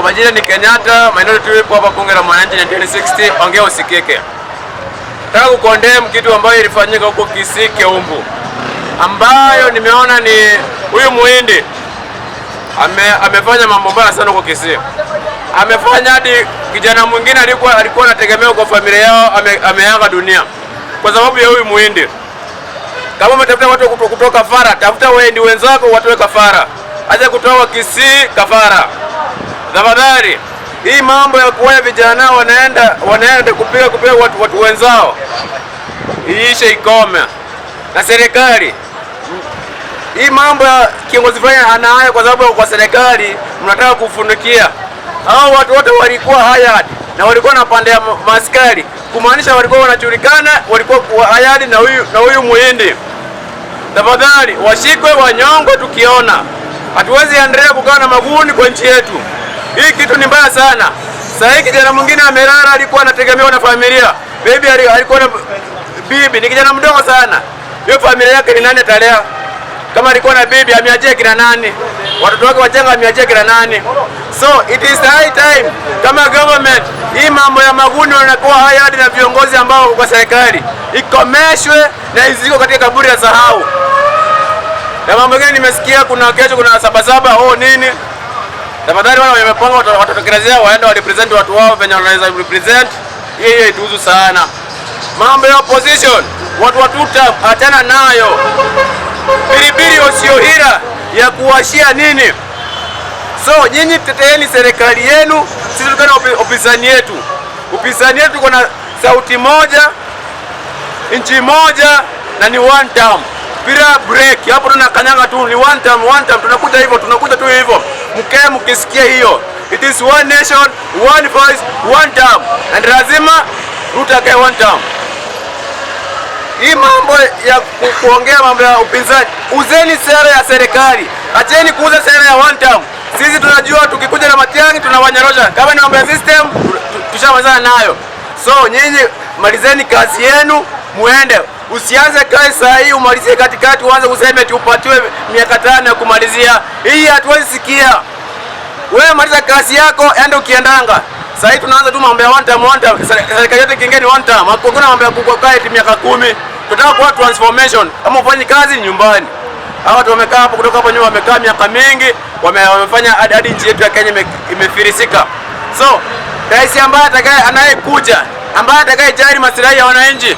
majina ni Kenyatta, minority whip hapa bunge la mwananchi 1960, ongea usikike. Nataka kukondem kitu ambayo ilifanyika huko Kisii Keumbu, ambayo nimeona ni huyu muhindi amefanya mambo mbaya sana huko Kisii. Amefanya hadi kijana mwingine alikuwa anategemea kwa familia yao ameaga dunia kwa sababu ya huyu muhindi. Kama umetafuta watu kutoka kafara, tafuta wendi wenzako watoe kafara. Acha kutoa Kisii kafara. Tafadhali, hii mambo ya kuwa vijana wanaenda kupiga watu wenzao iishe, ikome. Na serikali, hii mambo ya kiongozi fulani anaaye kwa sababu kwa serikali mnataka kufunikia. Hao watu wote walikuwa hired na walikuwa na pande ya maskari, kumaanisha walikuwa wanajulikana, walikuwa hired na huyu muhindi. Tafadhali, washikwe wanyongwe tukiona. Hatuwezi endelea kukaa na maguni kwa nchi yetu. Hii kitu ni mbaya sana. Sasa kijana mwingine amelala, alikuwa anategemewa na familia. Baby alikuwa na bibi, ni kijana mdogo sana. Hiyo familia yake ni nani atalea? Kama alikuwa na bibi ameachia kina nani? Watoto wake wachanga ameachia kina nani? So it is high time kama government, hii mambo ya maguni wanakuwa hired na viongozi ambao kwa serikali ikomeshwe na iziko katika kaburi ya sahau. Na mambo mengine nimesikia kesho kuna sabasaba nini. Tafadhali wale wamepanga watatokelezea waende wa represent watu wao venye wanaweza represent. Hiyo ituhusu sana. Mambo ya opposition, watu watuta achana nayo. Pilipili usiohira ya kuwashia nini? So nyinyi teteeni serikali yenu, sisi tukana upinzani yetu. Upinzani yetu kuna sauti moja, nchi moja na ni one term. Bila break. Hapo tunakanyanga tu ni one term. Tunakuja tu hivyo. Mkisikia hiyo. It is one nation, one voice, one term. And lazima tutakae one term. Hii mambo ya kuongea mambo ya upinzani, uzeni sera ya serikali. Acheni kuuza sera ya one term. Sisi tunajua tukikuja na Matiang'i tunawanyorosha. Kama ni mambo ya system tushamalizana nayo. So nyinyi malizeni kazi yenu muende. Usianze kazi saa hii umalizie katikati uanze kusema eti upatiwe miaka 5 ya kumalizia. Hii hatuwezi sikia. Wewe maliza kazi yako, enda ukiendanga. Saa hii tunaanza tu mambo ya one time. Serikali yote kingeni one time. Hakuna mambo ya kukaa eti miaka 10. Tunataka kuwa transformation. Kama ufanye kazi nyumbani. Hawa watu wamekaa hapo kutoka hapo nyuma wamekaa miaka mingi, wamefanya hadi nchi yetu ya Kenya imefirisika. So, rais ambaye anayekuja, ambaye atakayejali maslahi ya wananchi,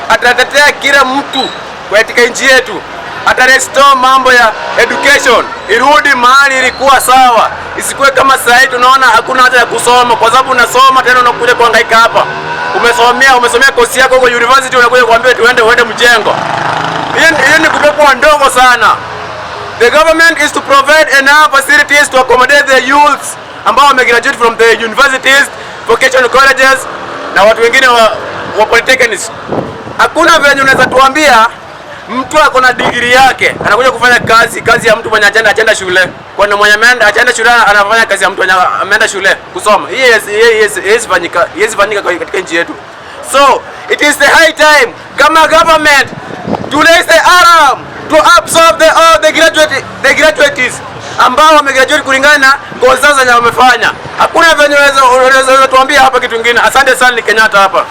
atatetea kila mtu katika nchi yetu. Atarestore mambo ya education, irudi mahali ilikuwa sawa. Isikuwe kama sasa hivi tunaona hakuna haja ya kusoma, kwa sababu unasoma tena unakuja kuhangaika hapa. Umesomea course yako huko university, unakuja kuambia uende mjengo. Hiyo ni kubebwa ndogo sana. The government is to provide enough facilities to accommodate the youths ambao wamegraduate from the universities, vocational colleges na watu wengine wa polytechnics. Hakuna venye unaweza tuambia mtu ako na degree yake anakuja kufanya kazi ya mtu mwenye achaenda shule. Kwa nini mwenye achaenda shule anafanya kazi ya mtu mwenye ameenda shule kusoma? Yes fanyika katika nchi yetu. So it is the high time kama government to raise the arm to absorb the graduates ambao wamegraduate kulingana na kozi zao zenye wamefanya. Hakuna venye unaweza tuambia hapa kitu kingine. Asante sana, ni Kenyatta hapa.